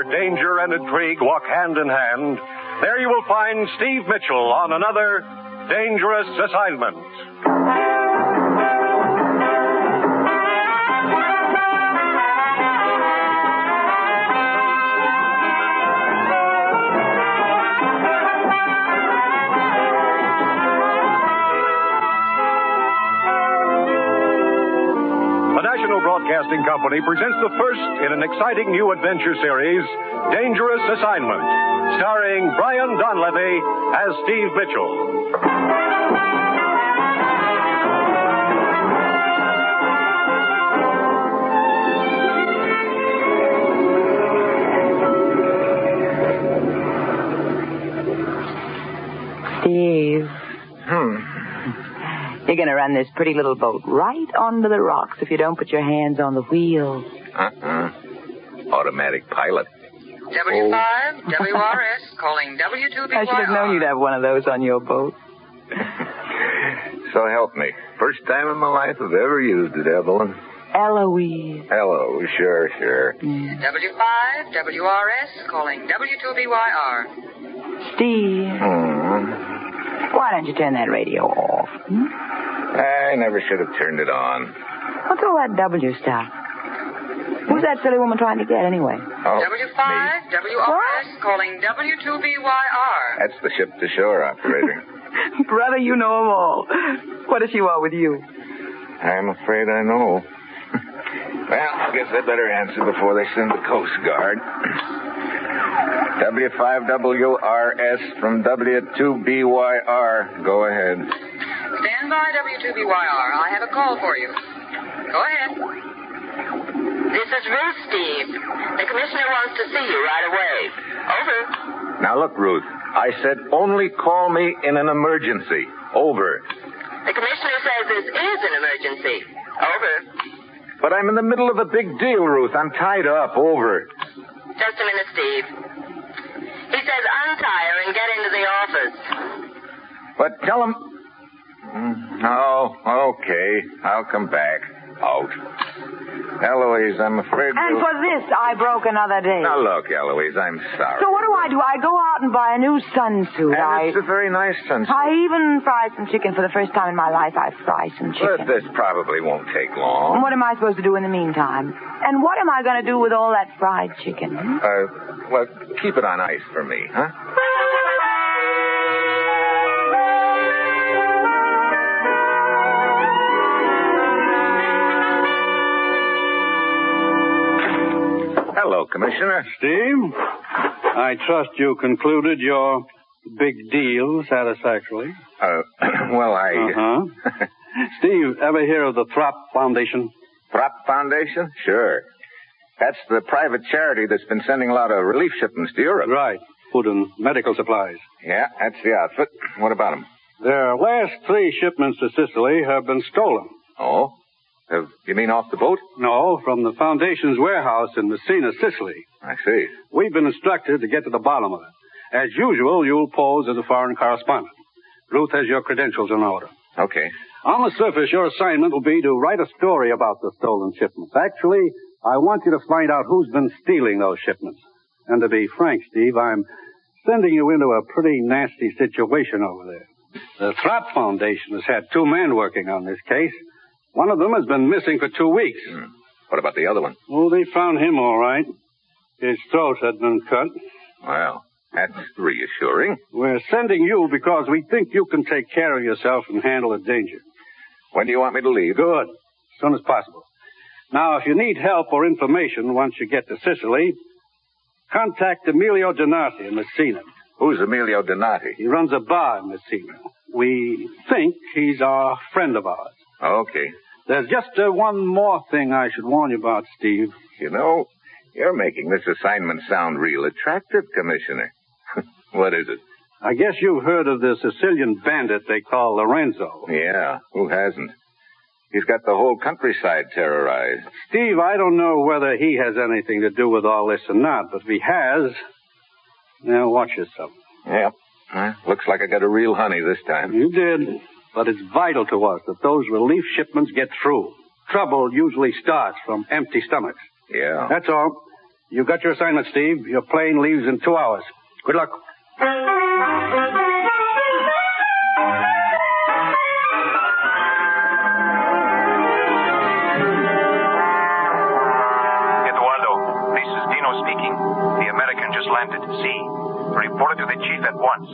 danger and intrigue walk hand in hand, there you will find Steve Mitchell on another dangerous assignment. Broadcasting Company presents the first in an exciting new adventure series, Dangerous Assignment, starring Brian Donlevy as Steve Mitchell. Steve. You're going to run this pretty little boat right onto the rocks if you don't put your hands on the wheel. Automatic pilot. W5, WRS, calling W2BYR. I should have known you'd have one of those on your boat. So help me. First time in my life I've ever used it, Evelyn. Eloise. Hello, sure. W5, WRS, calling W2BYR. Steve. Why don't you turn that radio off? I never should have turned it on. What's all that W stuff? Who's that silly woman trying to get, anyway? Oh, W5, me. WRS, calling W2BYR. That's the ship-to-shore operator. Brother, you know them all. What does she want with you? I'm afraid I know. Well, I guess I better answer before they send the Coast Guard. W5WRS from W2BYR. Go ahead. Stand by, W2BYR. I have a call for you. Go ahead. This is Ruth, Steve. The commissioner wants to see you right away. Over. Now, look, Ruth. I said only call me in an emergency. Over. The commissioner says this is an emergency. Over. But I'm in the middle of a big deal, Ruth. I'm tied up. Over. Just a minute, Steve. He says untie her and get into the office. But tell him... Oh, okay. I'll come back. Out. Eloise, I'm afraid And for this, I broke another day. Now, look, Eloise, I'm sorry. So what do? I go out and buy a new sunsuit. And it's a very nice sunsuit. I even fry some chicken. For the first time in my life, I fry some chicken. But this probably won't take long. And what am I supposed to do in the meantime? And what am I going to do with all that fried chicken? Well, keep it on ice for me, huh? Hello, Commissioner. Steve, I trust you concluded your big deal satisfactorily. Well, I... Steve, ever hear of the Throp Foundation? Throp Foundation? Sure. That's the private charity that's been sending a lot of relief shipments to Europe. Right. Food and medical supplies. Yeah, that's the outfit. What about them? Their last 3 shipments to Sicily have been stolen. Oh? You mean off the boat? No, from the Foundation's warehouse in Messina, Sicily. I see. We've been instructed to get to the bottom of it. As usual, you'll pose as a foreign correspondent. Ruth has your credentials in order. Okay. On the surface, your assignment will be to write a story about the stolen shipments. Actually, I want you to find out who's been stealing those shipments. And to be frank, Steve, I'm sending you into a pretty nasty situation over there. The Throp Foundation has had 2 men working on this case. One of them has been missing for 2 weeks. What about the other one? Oh, they found him all right. His throat had been cut. Well, that's reassuring. We're sending you because we think you can take care of yourself and handle the danger. When do you want me to leave? Good. As soon as possible. Now, if you need help or information once you get to Sicily, contact Emilio Donati in Messina. Who's Emilio Donati? He runs a bar in Messina. We think he's a friend of ours. Okay. There's just one more thing I should warn you about, Steve. You know, you're making this assignment sound real attractive, Commissioner. What is it? I guess you've heard of the Sicilian bandit they call Lorenzo. Yeah, who hasn't? He's got the whole countryside terrorized. Steve, I don't know whether he has anything to do with all this or not, but if he has, now watch yourself. Yep. Looks like I got a real honey this time. You did. But it's vital to us that those relief shipments get through. Trouble usually starts from empty stomachs. Yeah. That's all. You got your assignment, Steve. Your plane leaves in 2 hours. Good luck. Landed. See. Report it to the chief at once.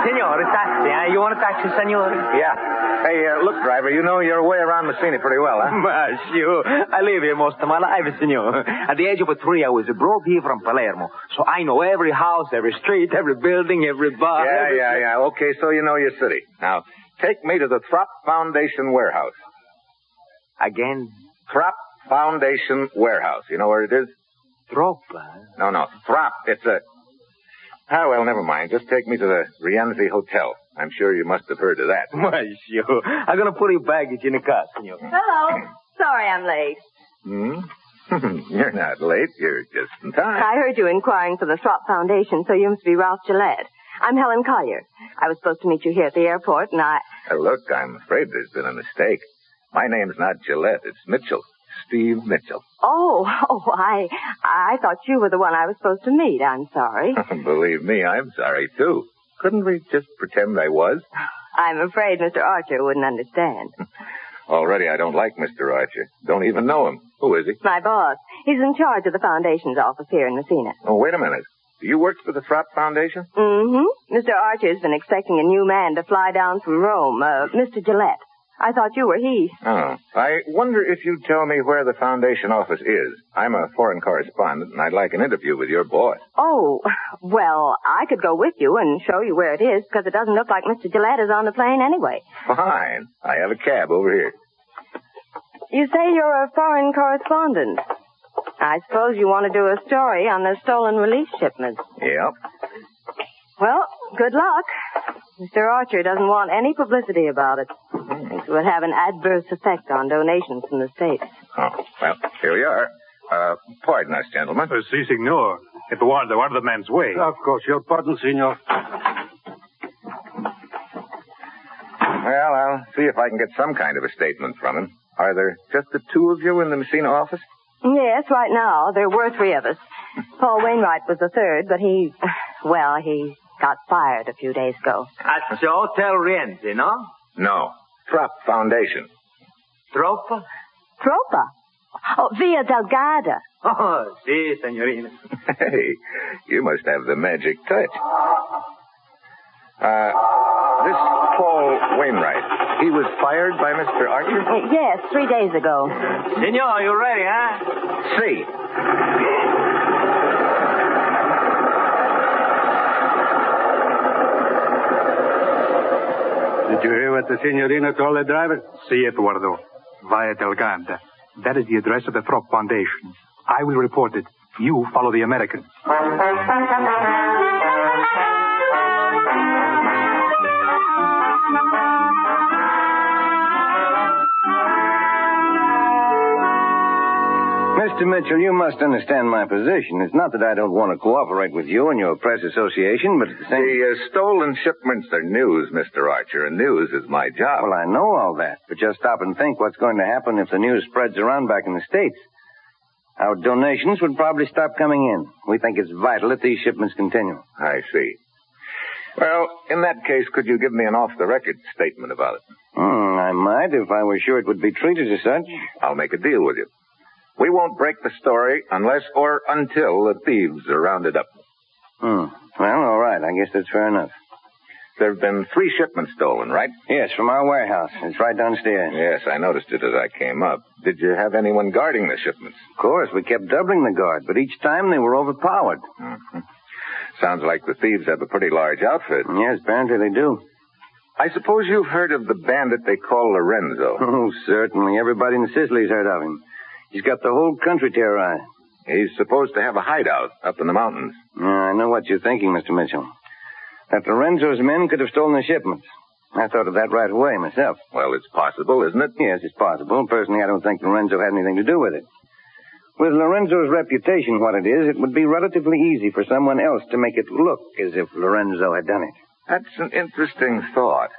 Senor, a taxi, huh? You want a taxi, senor? Yeah. Hey, look, driver, you know your way around Messina pretty well, huh? Monsieur, I live here most of my life, senor. At the age of 3, I was brought here from Palermo, so I know every house, every street, every building, every bar. Yeah. Okay, so you know your city. Now, take me to the Throp Foundation warehouse. Again? Throp Foundation warehouse. You know where it is? Throp, No, Throp. It's a... Ah, well, never mind. Just take me to the Rienzi Hotel. I'm sure you must have heard of that. Monsieur, I'm going to put your baggage in the car, senor. Hello. Sorry I'm late. You're not late. You're just in time. I heard you inquiring for the Throp Foundation, so you must be Ralph Gillette. I'm Helen Collier. I was supposed to meet you here at the airport, and Look, I'm afraid there's been a mistake. My name's not Gillette. It's Mitchell. Steve Mitchell. I thought you were the one I was supposed to meet. I'm sorry. Believe me, I'm sorry, too. Couldn't we just pretend I was? I'm afraid Mr. Archer wouldn't understand. Already I don't like Mr. Archer. Don't even know him. Who is he? My boss. He's in charge of the Foundation's office here in Messina. Oh, wait a minute. Do you work for the Throp Foundation? Mm-hmm. Mr. Archer's been expecting a new man to fly down from Rome, Mr. Gillette. I thought you were he. Oh. I wonder if you'd tell me where the Foundation office is. I'm a foreign correspondent, and I'd like an interview with your boss. Oh, well, I could go with you and show you where it is, because it doesn't look like Mr. Gillette is on the plane anyway. Fine. I have a cab over here. You say you're a foreign correspondent. I suppose you want to do a story on the stolen relief shipments. Yep. Well, good luck. Mr. Archer doesn't want any publicity about it. Thinks it would have an adverse effect on donations from the States. Oh, well, here we are. Pardon us, gentlemen. Si, signor. It was the man's way. Of course, your pardon, senor. Well, I'll see if I can get some kind of a statement from him. Are there just the two of you in the Messina office? Yes, right now. There were 3 of us. Paul Wainwright was the third, but he got fired a few days ago. At the Hotel Rienzi, no? No. Throp Foundation. Tropa? Tropa? Oh, Via Delgada. Oh, si, senorina. Hey, you must have the magic touch. This Paul Wainwright, he was fired by Mr. Archer? Yes, 3 days ago. Senor, you ready, huh? See. Did you hear what the signorina told the driver? Si, Eduardo. Via Delgada. That is the address of the Throp Foundation. I will report it. You follow the Americans. Mr. Mitchell, you must understand my position. It's not that I don't want to cooperate with you and your press association, but at the same... The stolen shipments are news, Mr. Archer, and news is my job. Well, I know all that, but just stop and think what's going to happen if the news spreads around back in the States. Our donations would probably stop coming in. We think it's vital that these shipments continue. I see. Well, in that case, could you give me an off-the-record statement about it? I might, if I were sure it would be treated as such. I'll make a deal with you. We won't break the story unless or until the thieves are rounded up. Well, all right. I guess that's fair enough. There have been 3 shipments stolen, right? Yes, from our warehouse. It's right downstairs. Yes, I noticed it as I came up. Did you have anyone guarding the shipments? Of course, we kept doubling the guard, but each time they were overpowered. Mm-hmm. Sounds like the thieves have a pretty large outfit. Yes, apparently they do. I suppose you've heard of the bandit they call Lorenzo. Oh, certainly. Everybody in Sicily's heard of him. He's got the whole country terrorized. He's supposed to have a hideout up in the mountains. I know what you're thinking, Mr. Mitchell. That Lorenzo's men could have stolen the shipments. I thought of that right away myself. Well, it's possible, isn't it? Yes, it's possible. Personally, I don't think Lorenzo had anything to do with it. With Lorenzo's reputation what it is, it would be relatively easy for someone else to make it look as if Lorenzo had done it. That's an interesting thought.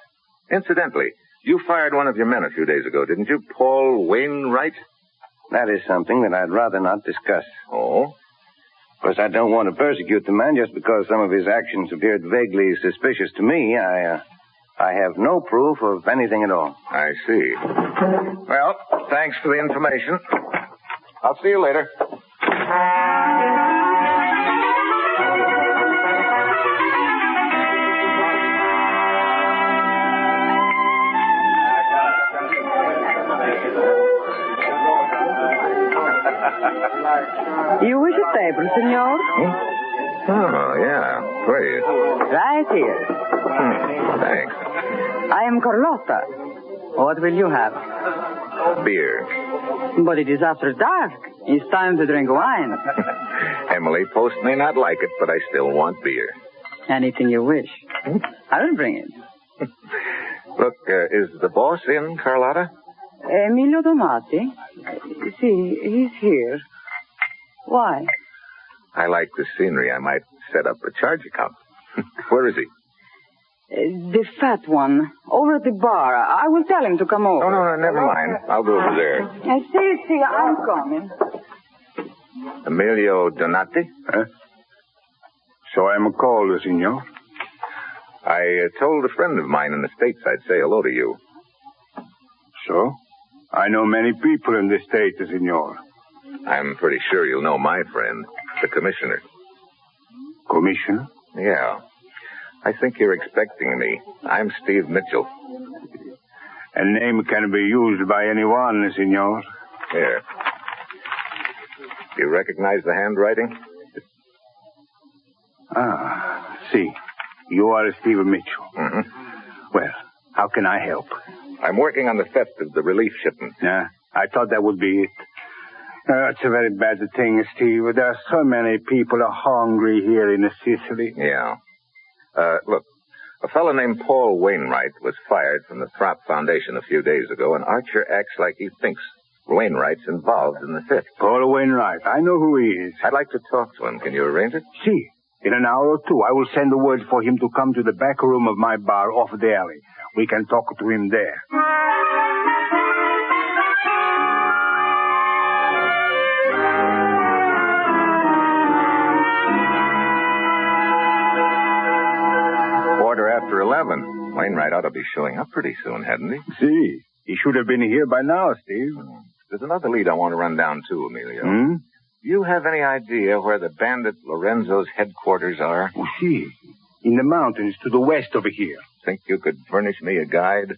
Incidentally, you fired one of your men a few days ago, didn't you? Paul Wainwright? That is something that I'd rather not discuss. Oh? Of course, I don't want to persecute the man just because some of his actions appeared vaguely suspicious to me. I have no proof of anything at all. I see. Well, thanks for the information. I'll see you later. You wish a paper, senor? Oh, yeah. Please. Right here. Thanks. I am Carlotta. What will you have? Beer. But it is after dark. It's time to drink wine. Emily Post may not like it, but I still want beer. Anything you wish. I will bring it. Look, is the boss in, Carlotta? Emilio Domati. See, he's here. Why? I like the scenery. I might set up a charge account. Where is he? The fat one. Over at the bar. I will tell him to come over. No, never mind. I'll go over there. See, I'm coming. Emilio Donati? Huh? So I'm called, senor. I told a friend of mine in the States I'd say hello to you. So? I know many people in the States, senor. I'm pretty sure you'll know my friend, the commissioner. Commissioner? Yeah. I think you're expecting me. I'm Steve Mitchell. A name can be used by anyone, senor. Here. You recognize the handwriting? Ah, see. You are Steve Mitchell. Mm-hmm. Well, how can I help? I'm working on the theft of the relief shipment. Yeah, I thought that would be it. It's a very bad thing, Steve. There are so many people are hungry here in Sicily. Yeah. Look, a fellow named Paul Wainwright was fired from the Throp Foundation a few days ago, and Archer acts like he thinks Wainwright's involved in the theft. Paul Wainwright. I know who he is. I'd like to talk to him. Can you arrange it? See, in an hour or two, I will send a word for him to come to the back room of my bar off the alley. We can talk to him there. Quarter after 11. Wainwright ought to be showing up pretty soon, hadn't he? See, he should have been here by now, Steve. There's another lead I want to run down, too, Emilio. Do you have any idea where the bandit Lorenzo's headquarters are? Oh, see, in the mountains to the west over here. Think you could furnish me a guide?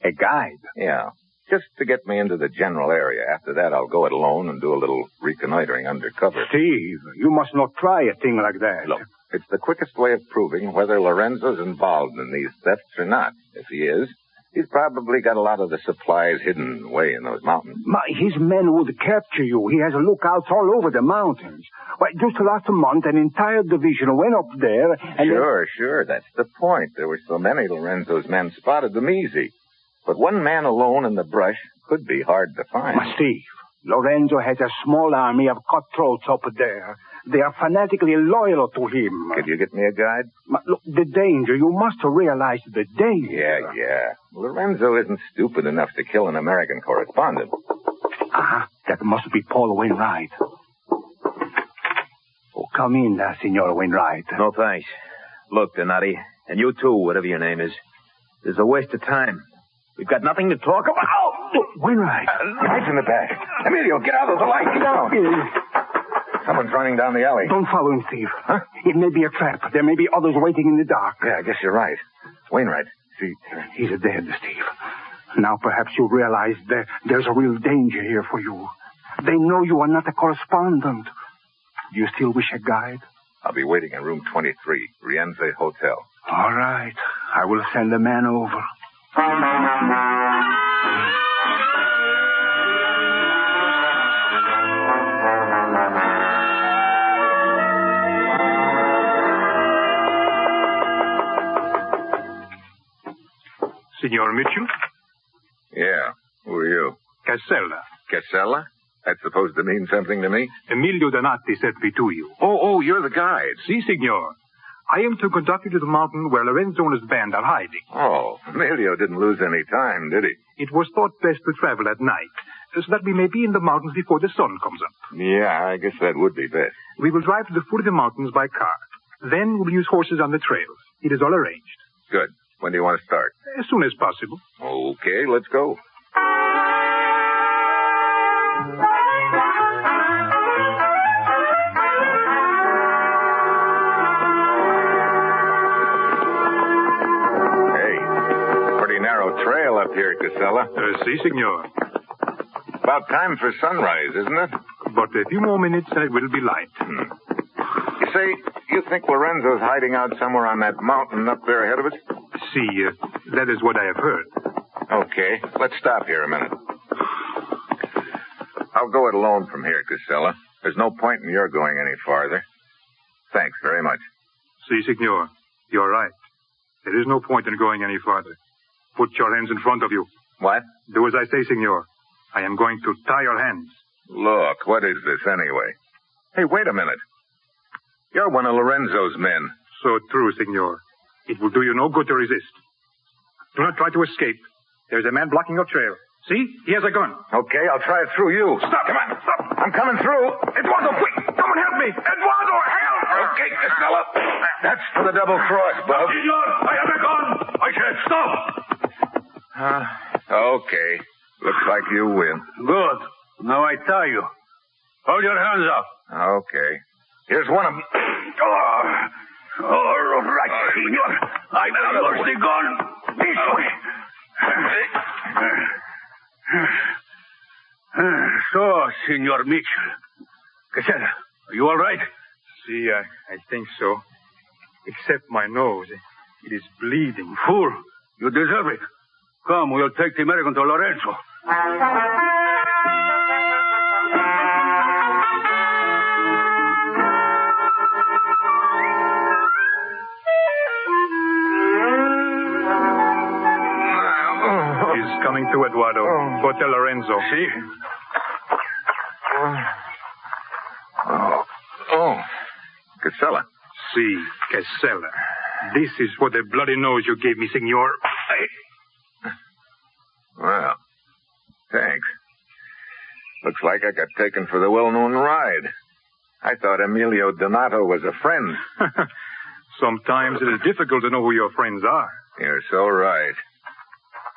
A guide? Yeah. Just to get me into the general area. After that, I'll go it alone and do a little reconnoitering undercover. Steve, you must not try a thing like that. Look, it's the quickest way of proving whether Lorenzo's involved in these thefts or not. If he is, he's probably got a lot of the supplies hidden away in those mountains. His men would capture you. He has lookouts all over the mountains. Well, just last month, an entire division went up there and... Sure. That's the point. There were so many Lorenzo's men spotted them easy. But one man alone in the brush could be hard to find. Steve, Lorenzo has a small army of cutthroats up there. They are fanatically loyal to him. Could you get me a guide? Look, the danger. You must realize the danger. Yeah. Lorenzo isn't stupid enough to kill an American correspondent. That must be Paul Wainwright. Oh, come in, Senor Wainwright. No, thanks. Look, Donati, and you too, whatever your name is. This is a waste of time. We've got nothing to talk about. Oh, Wainwright. Lights in the back. Emilio, get out of the light. Get down. Someone's running down the alley. Don't follow him, Steve. Huh? It may be a trap. There may be others waiting in the dark. Yeah, I guess you're right. Wainwright. See, he's dead, Steve. Now perhaps you realize that there's a real danger here for you. They know you are not a correspondent. Do you still wish a guide? I'll be waiting in room 23, Rienzi Hotel. All right. I will send a man over. Signor Mitchell? Yeah. Who are you? Casella. Casella? That's supposed to mean something to me? Emilio Donati sent me to you. Oh, you're the guide. Si, signor. I am to conduct you to the mountain where Lorenzo and his band are hiding. Oh, Emilio didn't lose any time, did he? It was thought best to travel at night, so that we may be in the mountains before the sun comes up. Yeah, I guess that would be best. We will drive to the foot of the mountains by car. Then we'll use horses on the trails. It is all arranged. Good. When do you want to start? As soon as possible. Okay, let's go. Trail up here, Casella. Si, signor. About time for sunrise, isn't it? But a few more minutes and it will be light. You say, you think Lorenzo's hiding out somewhere on that mountain up there ahead of us? Si, that is what I have heard. Okay, let's stop here a minute. I'll go it alone from here, Casella. There's no point in your going any farther. Thanks very much. Si, signor. You're right. There is no point in going any farther. Put your hands in front of you. What? Do as I say, signor. I am going to tie your hands. Look, what is this anyway? Hey, wait a minute. You're one of Lorenzo's men. So true, signor. It will do you no good to resist. Do not try to escape. There's a man blocking your trail. See? He has a gun. Okay, I'll try it through you. Stop! Come on, stop! I'm coming through. Eduardo, quick! Someone help me! Eduardo, help! Okay, Casella. That's for the double cross, Bub. Senor, I have a gun! I can't stop! Okay. Looks like you win. Good. Now I tie you. Hold your hands up. Okay. Here's one of them. All right, senor. I will use the gun this way. So, Senor Mitchell. Casella, are you all right? See, I think so. Except my nose. It is bleeding. Fool. You deserve it. Come, we'll take the American to Lorenzo. He's coming to Eduardo. Hotel Lorenzo. See? Casella. Si, Casella. This is for the bloody nose you gave me, senor. Well, thanks. Looks like I got taken for the well-known ride. I thought Emilio Donato was a friend. Sometimes it is difficult to know who your friends are. You're so right.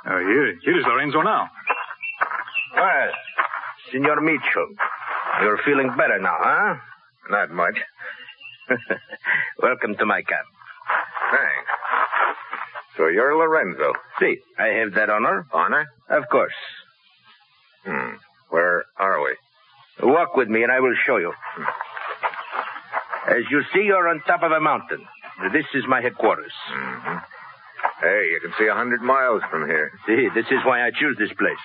Here is Lorenzo now. Well, Senor Mitchell, you're feeling better now, huh? Not much. Welcome to my camp. Thanks. So you're Lorenzo? See, I have that honor. Honor? Of course. Where are we? Walk with me and I will show you. As you see, you're on top of a mountain. This is my headquarters. Mm-hmm. Hey, you can see 100 miles from here. See, this is why I choose this place.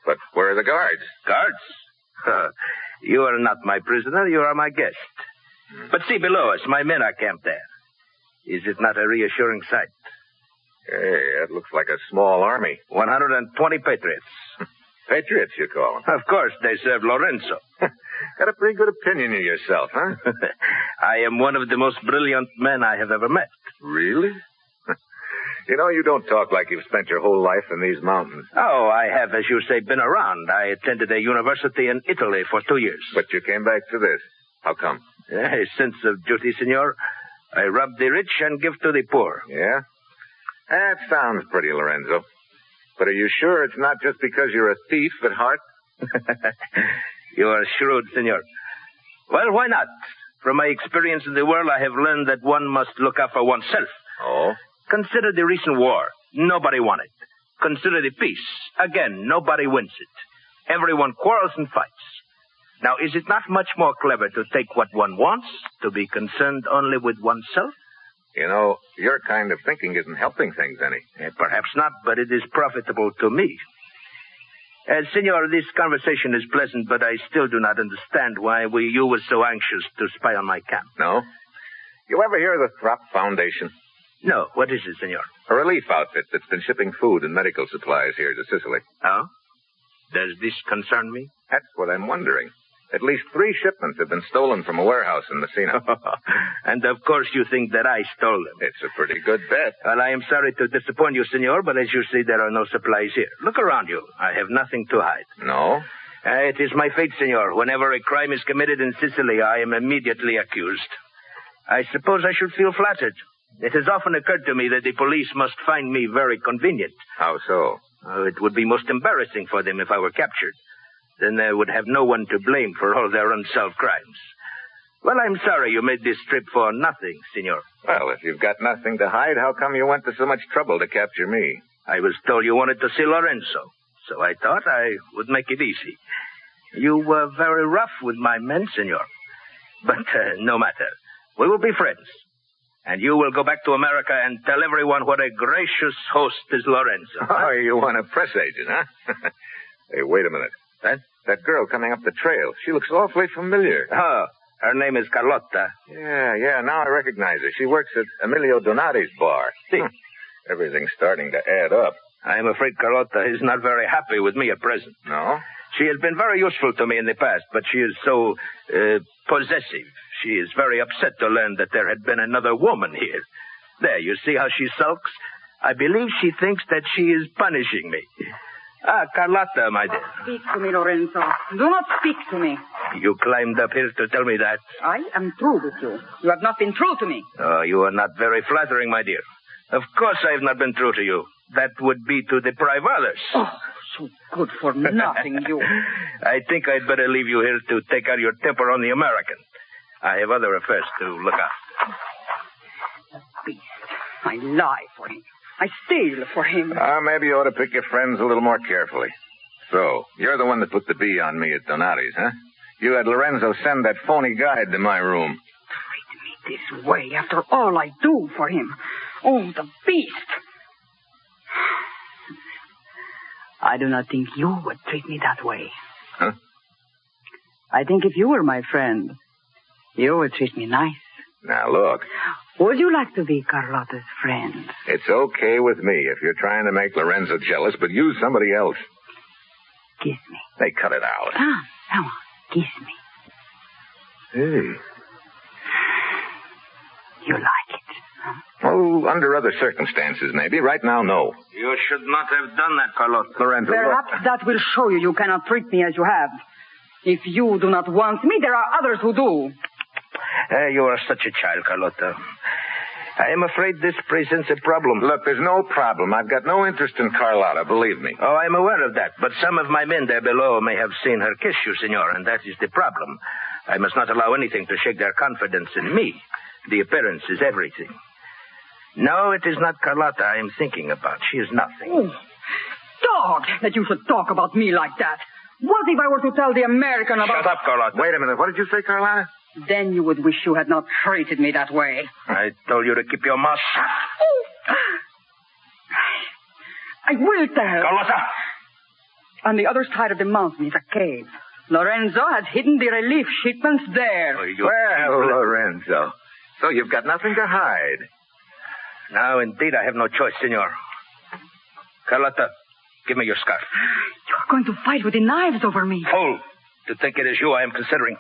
But where are the guards? Guards? You are not my prisoner. You are my guest. But see below us, my men are camped there. Is it not a reassuring sight? Hey, that looks like a small army. 120 patriots. Patriots, you call them? Of course, they serve Lorenzo. Got a pretty good opinion of yourself, huh? I am one of the most brilliant men I have ever met. Really? You know, you don't talk like you've spent your whole life in these mountains. Oh, I have, as you say, been around. I attended a university in Italy for 2 years. But you came back to this. How come? A sense of duty, senor. I rob the rich and give to the poor. Yeah? That sounds pretty, Lorenzo. But are you sure it's not just because you're a thief at heart? You are shrewd, senor. Well, why not? From my experience in the world, I have learned that one must look out for oneself. Oh? Consider the recent war. Nobody won it. Consider the peace. Again, nobody wins it. Everyone quarrels and fights. Now, is it not much more clever to take what one wants, to be concerned only with oneself? You know, your kind of thinking isn't helping things any. Perhaps not, but it is profitable to me. Senor, this conversation is pleasant, but I still do not understand why you were so anxious to spy on my camp. No? You ever hear of the Throp Foundation? No. What is it, senor? A relief outfit that's been shipping food and medical supplies here to Sicily. Oh? Does this concern me? That's what I'm wondering. At least 3 shipments have been stolen from a warehouse in Messina. And of course you think that I stole them. It's a pretty good bet. Well, I am sorry to disappoint you, senor, but as you see, there are no supplies here. Look around you. I have nothing to hide. No? It is my fate, senor. Whenever a crime is committed in Sicily, I am immediately accused. I suppose I should feel flattered. It has often occurred to me that the police must find me very convenient. How so? It would be most embarrassing for them if I were captured. Then they would have no one to blame for all their unsolved crimes. Well, I'm sorry you made this trip for nothing, senor. Well, if you've got nothing to hide, how come you went to so much trouble to capture me? I was told you wanted to see Lorenzo, so I thought I would make it easy. You were very rough with my men, senor. But no matter. We will be friends. And you will go back to America and tell everyone what a gracious host is Lorenzo. Oh, you want a press agent, huh? Hey, wait a minute. That girl coming up the trail, she looks awfully familiar. Oh, her name is Carlotta. Yeah, now I recognize her. She works at Emilio Donati's bar. See? Everything's starting to add up. I am afraid Carlotta is not very happy with me at present. No? She has been very useful to me in the past, but she is so possessive. She is very upset to learn that there had been another woman here. There, you see how she sulks? I believe she thinks that she is punishing me. Carlotta, my dear. Speak to me, Lorenzo. Do not speak to me. You climbed up here to tell me that. I am true with you. You have not been true to me. Oh, you are not very flattering, my dear. Of course I have not been true to you. That would be to deprive others. Oh, so good for nothing, you. I think I'd better leave you here to take out your temper on the American. I have other affairs to look after. The beast. I lie for him. I steal for him. Maybe you ought to pick your friends a little more carefully. So, you're the one that put the bee on me at Donati's, huh? You had Lorenzo send that phony guide to my room. Treat me this way after all I do for him. Oh, the beast. I do not think you would treat me that way. Huh? I think if you were my friend, you would treat me nice. Now, look. Would you like to be Carlotta's friend? It's okay with me if you're trying to make Lorenzo jealous, but use somebody else. Kiss me. Hey, cut it out. Come on. Kiss me. Hey. You like it, huh? Oh, under other circumstances, maybe. Right now, no. You should not have done that, Carlotta. Lorenzo, perhaps look. that will show you cannot treat me as you have. If you do not want me, there are others who do. You are such a child, Carlotta. I am afraid this presents a problem. Look, there's no problem. I've got no interest in Carlotta, believe me. Oh, I'm aware of that. But some of my men there below may have seen her kiss you, senor, and that is the problem. I must not allow anything to shake their confidence in me. The appearance is everything. No, it is not Carlotta I am thinking about. She is nothing. Oh, dog, that you should talk about me like that. What if I were to tell the American about... Shut up, Carlotta. Wait a minute. What did you say, Carlotta? Then you would wish you had not treated me that way. I told you to keep your mouth shut. I will tell. Carlotta! On the other side of the mountain is a cave. Lorenzo has hidden the relief shipments there. Well, Lorenzo. So you've got nothing to hide. Now, indeed, I have no choice, senor. Carlotta, give me your scarf. You are going to fight with the knives over me. Fool! To think it is you I am considering.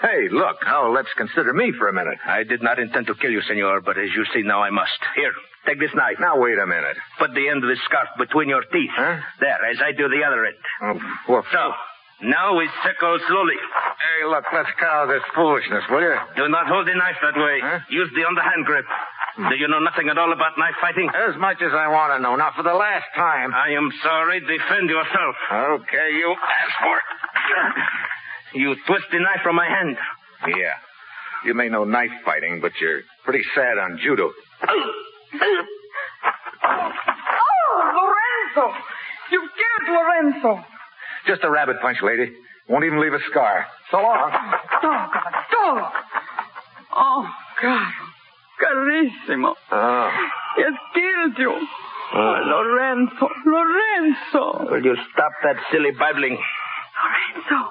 Hey, look. Now, let's consider me for a minute. I did not intend to kill you, senor, but as you see now, I must. Here, take this knife. Now, wait a minute. Put the end of the scarf between your teeth. Huh? There, as I do the other end. Oh, well, So, now we circle slowly. Hey, look, let's cut out this foolishness, will you? Do not hold the knife that way. Huh? Use the underhand grip. Do you know nothing at all about knife fighting? As much as I want to know. Now, for the last time. I am sorry. Defend yourself. Okay, you asked for it. You twist the knife from my hand. Yeah. You may know knife fighting, but you're pretty sad on judo. Oh, Lorenzo! You killed Lorenzo! Just a rabbit punch, lady. Won't even leave a scar. So long. Dog! Oh, God. Carissimo. Oh. He has killed you. Oh, Lorenzo. Will you stop that silly babbling? Lorenzo,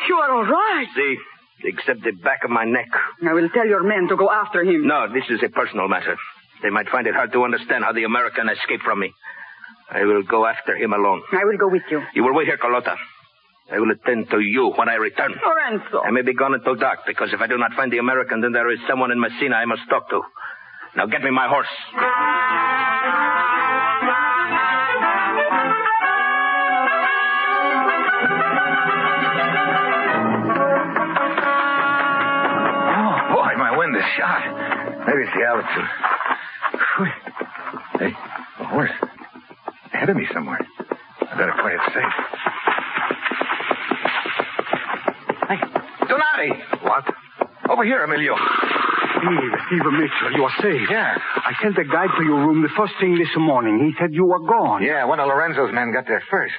you are all right. See, except the back of my neck. I will tell your men to go after him. No, this is a personal matter. They might find it hard to understand how the American escaped from me. I will go after him alone. I will go with you. You will wait here, Carlotta. I will attend to you when I return. Lorenzo. I may be gone until dark, because if I do not find the American, then there is someone in Messina I must talk to. Now get me my horse. Oh, boy, my wind is shot. Maybe it's the altitude. Hey, a horse. Ahead of me somewhere. I better play it safe. Hey, Donati! What? Over here, Emilio. Steve Mitchell, you are safe. Yeah. I sent a guide to your room the first thing this morning. He said you were gone. Yeah, one of Lorenzo's men got there first.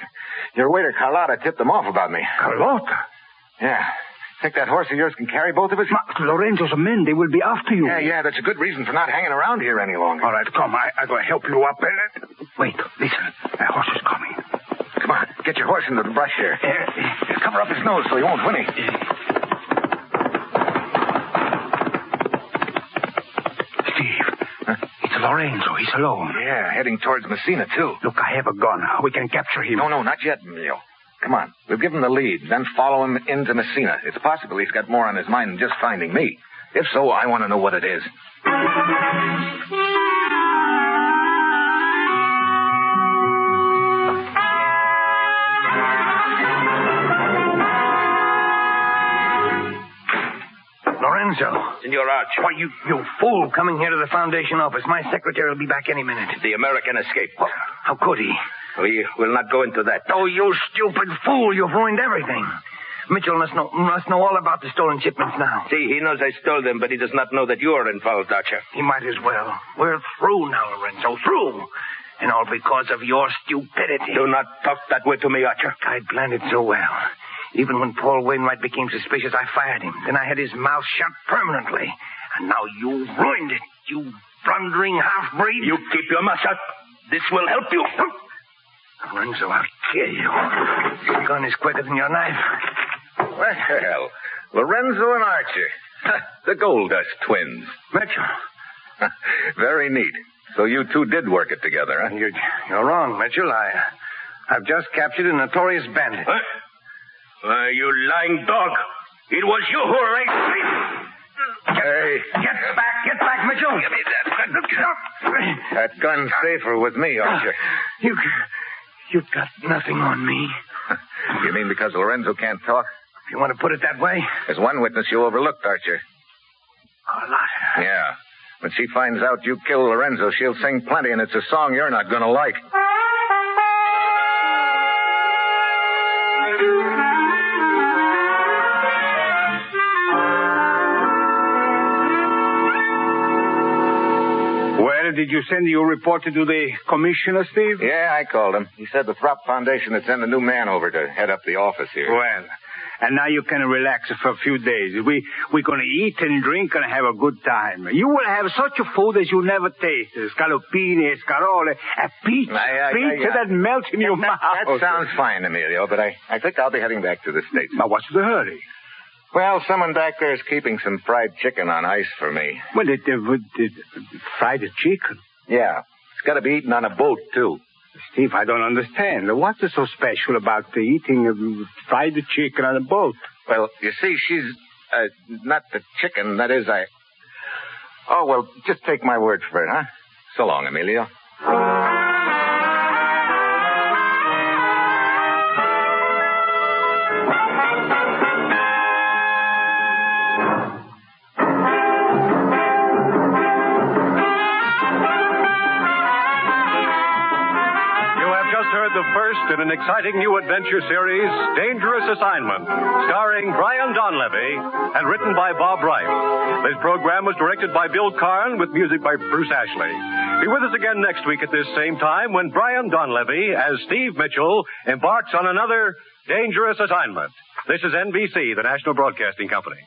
Your waiter, Carlotta, tipped them off about me. Carlotta? Yeah. Think that horse of yours can carry both of us? Lorenzo's men, they will be after you. Yeah, that's a good reason for not hanging around here any longer. All right, come. I'm going to help you up. Wait, listen. That horse is coming. Come on, get your horse into the brush here. Cover up his nose so he won't whinny. Steve, it's Lorenzo. He's alone. Yeah, heading towards Messina, too. Look, I have a gun. We can capture him. No, not yet, Emilio. Come on. We'll give him the lead, then follow him into Messina. It's possible he's got more on his mind than just finding me. If so, I want to know what it is. Lorenzo. Senor Archer. Why, you fool coming here to the Foundation office. My secretary will be back any minute. The American escaped. Well, how could he? We will not go into that. Oh, you stupid fool. You've ruined everything. Mitchell must know all about the stolen shipments now. See, he knows I stole them, but he does not know that you are involved, Archer. He might as well. We're through now, Lorenzo. Through. And all because of your stupidity. Do not talk that way to me, Archer. I planned it so well. Even when Paul Wainwright became suspicious, I fired him. Then I had his mouth shut permanently. And now you ruined it, you blundering half-breed. You keep your mouth shut. This will help you. Lorenzo, I'll kill you. Your gun is quicker than your knife. Well, Lorenzo and Archer. The Gold Dust twins. Mitchell. Very neat. So you two did work it together, huh? You're wrong, Mitchell. I've just captured a notorious bandit. What? You lying dog. It was you who raped me. Hey. Get back, Mitchell. Give me that. That gun's safer with me, Archer. You've got nothing on me. You mean because Lorenzo can't talk? If you want to put it that way. There's one witness you overlooked, Archer. Carlotta. Yeah. When she finds out you killed Lorenzo, she'll sing plenty, and it's a song you're not going to like. Well, did you send your report to the commissioner, Steve? Yeah, I called him. He said the Throp Foundation had sent a new man over to head up the office here. Well, and now you can relax for a few days. We're going to eat and drink and have a good time. You will have such a food as you never tasted. Scallopini, escarole, a pizza that melts in your mouth. That sounds fine, Emilio, but I think I'll be heading back to the States. Now, what's the hurry? Well, someone back there is keeping some fried chicken on ice for me. Well, fried chicken? Yeah. It's got to be eaten on a boat, too. Steve, I don't understand. What is so special about eating fried chicken on a boat? Well, you see, she's not the chicken. That is, Oh, well, just take my word for it, huh? So long, Emilio. The first in an exciting new adventure series, Dangerous Assignment, starring Brian Donlevy and written by Bob Wright. This program was directed by Bill Karn with music by Bruce Ashley. Be with us again next week at this same time when Brian Donlevy, as Steve Mitchell, embarks on another Dangerous Assignment. This is NBC, the National Broadcasting Company.